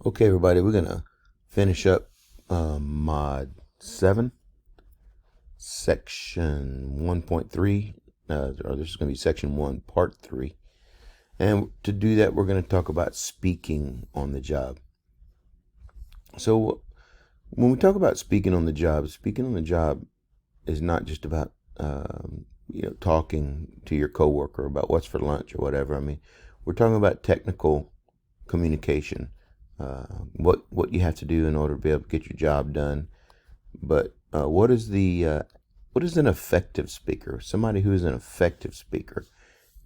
Okay, everybody, we're gonna finish up Mod 7 Section 1.3, or this is gonna be Section 1 Part 3. And to do that, we're gonna talk about speaking on the job. So when we talk about speaking on the job is not just about talking to your coworker about what's for lunch or whatever. I mean, we're talking about technical communication, what you have to do in order to be able to get your job done. But what is an effective speaker? Somebody who is an effective speaker.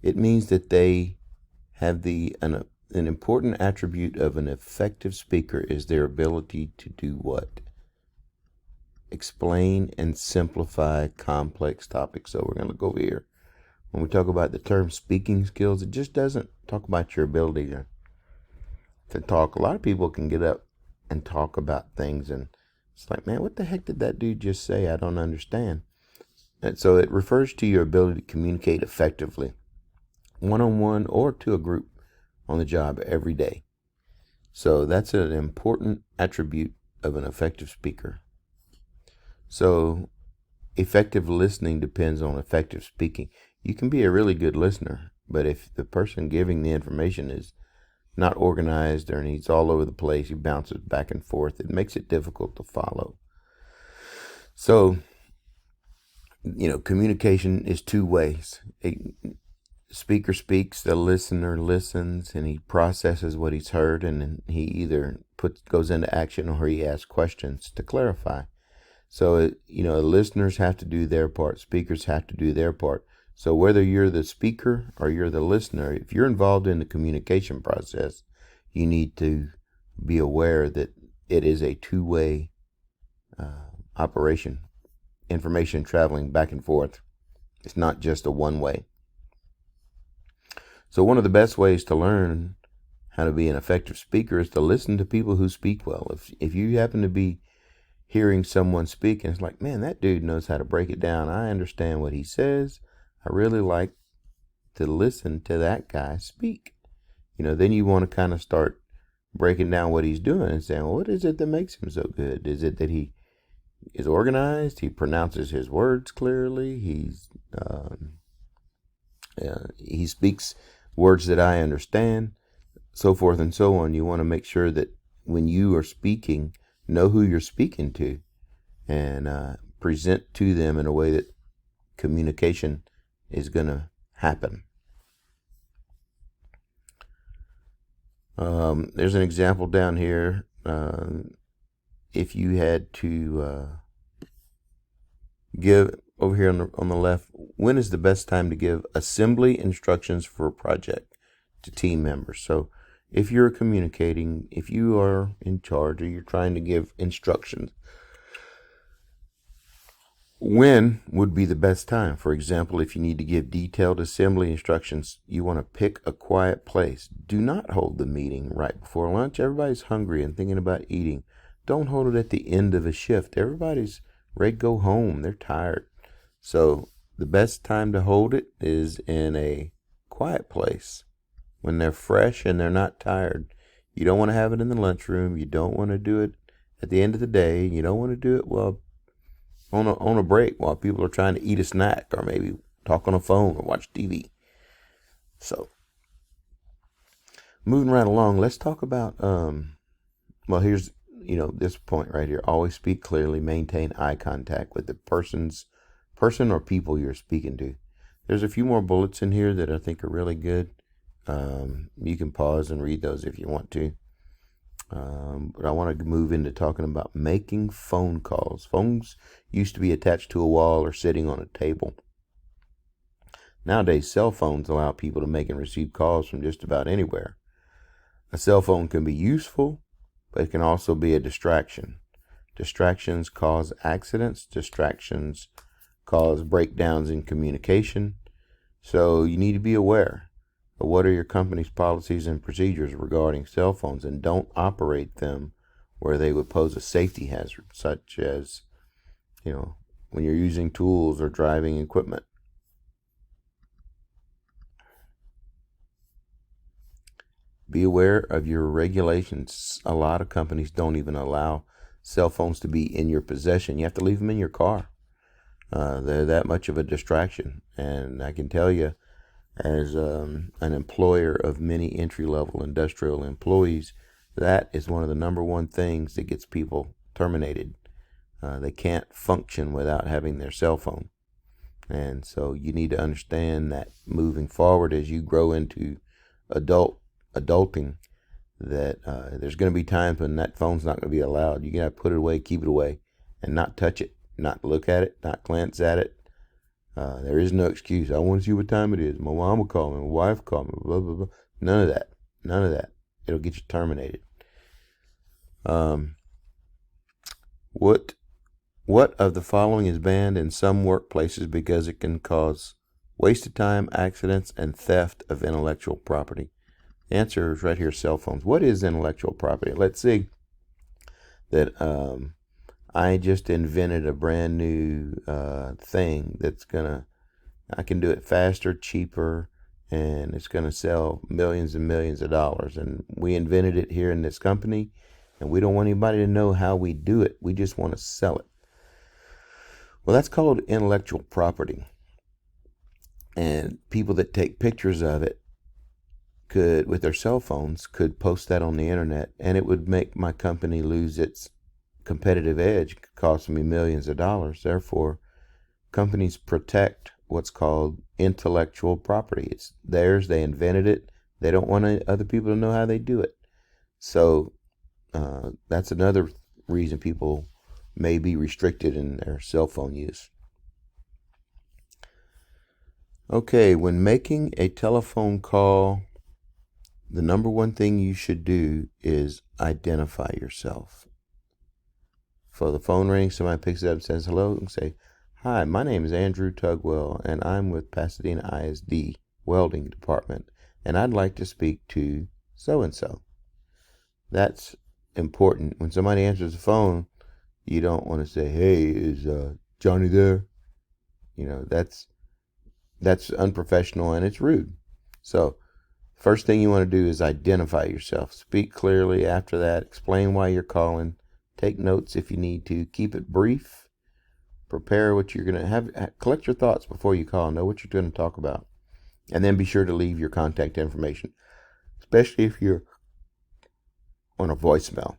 It means that they have an important attribute of an effective speaker is their ability to do what? Explain and simplify complex topics. So we're going to look over here. When we talk about the term speaking skills, it just doesn't talk about your ability to talk. A lot of people can get up and talk about things, and it's like, man, what the heck did that dude just say? I don't understand. And so it refers to your ability to communicate effectively, one-on-one or to a group on the job every day. So that's an important attribute of an effective speaker. So effective listening depends on effective speaking. You can be a really good listener, but if the person giving the information is not organized or he's all over the place, he bounces back and forth, it makes it difficult to follow. So, communication is two ways. A speaker speaks, the listener listens, and he processes what he's heard, and then he either goes into action or he asks questions to clarify. So, listeners have to do their part. Speakers have to do their part. So whether you're the speaker or you're the listener, if you're involved in the communication process, you need to be aware that it is a two-way operation. Information traveling back and forth. It's not just a one-way. So one of the best ways to learn how to be an effective speaker is to listen to people who speak well. If you happen to be hearing someone speak and it's like, man, that dude knows how to break it down. I understand what he says. I really like to listen to that guy speak. Then you want to kind of start breaking down what he's doing and saying, well, what is it that makes him so good? Is it that he is organized? He pronounces his words clearly. He speaks words that I understand, so forth and so on. You want to make sure that when you are speaking, know who you're speaking to and present to them in a way that communication is going to happen. There's an example down here. If you had to give over here on the left, when is the best time to give assembly instructions for a project to team members? So if you're communicating, if you are in charge or you're trying to give instructions, when would be the best time? For example, if you need to give detailed assembly instructions, you want to pick a quiet place. Do not hold the meeting right before lunch. Everybody's hungry and thinking about eating. Don't hold it at the end of a shift. Everybody's ready to go home. They're tired. So the best time to hold it is in a quiet place when they're fresh and they're not tired. You don't want to have it in the lunchroom. You don't want to do it at the end of the day. You don't want to do it on a break while people are trying to eat a snack or maybe talk on a phone or watch TV. So, moving right along, let's talk about, here's, this point right here. Always speak clearly, maintain eye contact with the person or people you're speaking to. There's a few more bullets in here that I think are really good. You can pause and read those if you want to. But I want to move into talking about making phone calls. Phones used to be attached to a wall or sitting on a table. Nowadays, cell phones allow people to make and receive calls from just about anywhere. A cell phone can be useful, but it can also be a distraction. Distractions cause accidents. Distractions cause breakdowns in communication. So you need to be aware. But what are your company's policies and procedures regarding cell phones, and don't operate them where they would pose a safety hazard, such as, when you're using tools or driving equipment. Be aware of your regulations. A lot of companies don't even allow cell phones to be in your possession. You have to leave them in your car. They're that much of a distraction. And I can tell you, as an employer of many entry-level industrial employees, that is one of the number one things that gets people terminated. They can't function without having their cell phone. And so you need to understand that moving forward as you grow into adulting, that there's going to be times when that phone's not going to be allowed. You got to put it away, keep it away, and not touch it, not look at it, not glance at it. There is no excuse. I want to see what time it is. My mom will call me. My wife call me. Blah, blah, blah. None of that. None of that. It'll get you terminated. What of the following is banned in some workplaces because it can cause waste of time, accidents, and theft of intellectual property? The answer is right here, cell phones. What is intellectual property? Let's see that I just invented a brand new thing that's I can do it faster, cheaper, and it's going to sell millions and millions of dollars. And we invented it here in this company, and we don't want anybody to know how we do it. We just want to sell it. Well, that's called intellectual property. And people that take pictures of it could, with their cell phones, could post that on the internet, and it would make my company lose its competitive edge, costing me millions of dollars. Therefore, companies protect what's called intellectual property. It's theirs. They invented it. They don't want other people to know how they do it. So that's another reason people may be restricted in their cell phone use. Okay, when making a telephone call, the number one thing you should do is identify yourself. So the phone rings, somebody picks it up and says hello, and say, "Hi, my name is Andrew Tugwell, and I'm with Pasadena ISD Welding Department, and I'd like to speak to so-and-so." That's important. When somebody answers the phone, you don't want to say, "Hey, is Johnny there?" That's unprofessional and it's rude. So first thing you want to do is identify yourself. Speak clearly. After that, explain why you're calling. Take notes if you need to. Keep it brief. Prepare what you're going to have. Collect your thoughts before you call. Know what you're going to talk about. And then be sure to leave your contact information, especially if you're on a voicemail.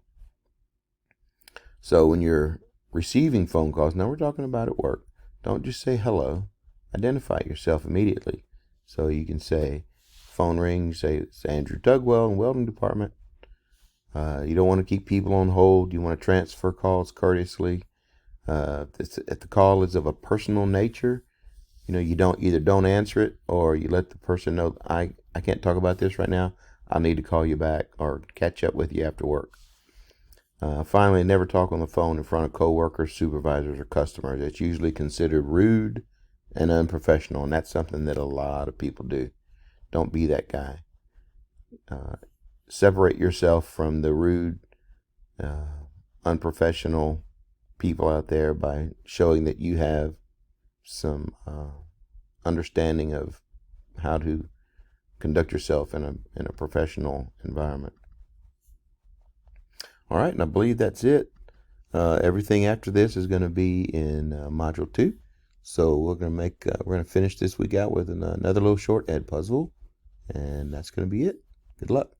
So when you're receiving phone calls, now we're talking about at work, don't just say hello. Identify yourself immediately. So you can say, phone rings, say it's Andrew Tugwell in Welding Department. You don't want to keep people on hold. You want to transfer calls courteously. If the call is of a personal nature, you don't answer it, or you let the person know, I can't talk about this right now. I'll need to call you back or catch up with you after work. Finally, never talk on the phone in front of coworkers, supervisors, or customers. It's usually considered rude and unprofessional, and that's something that a lot of people do. Don't be that guy. Separate yourself from the rude, unprofessional people out there by showing that you have some understanding of how to conduct yourself in a professional environment. All right, and I believe that's it. Everything after this is going to be in Module 2. So we're going to finish this week out with another little short ed puzzle, and that's going to be it. Good luck.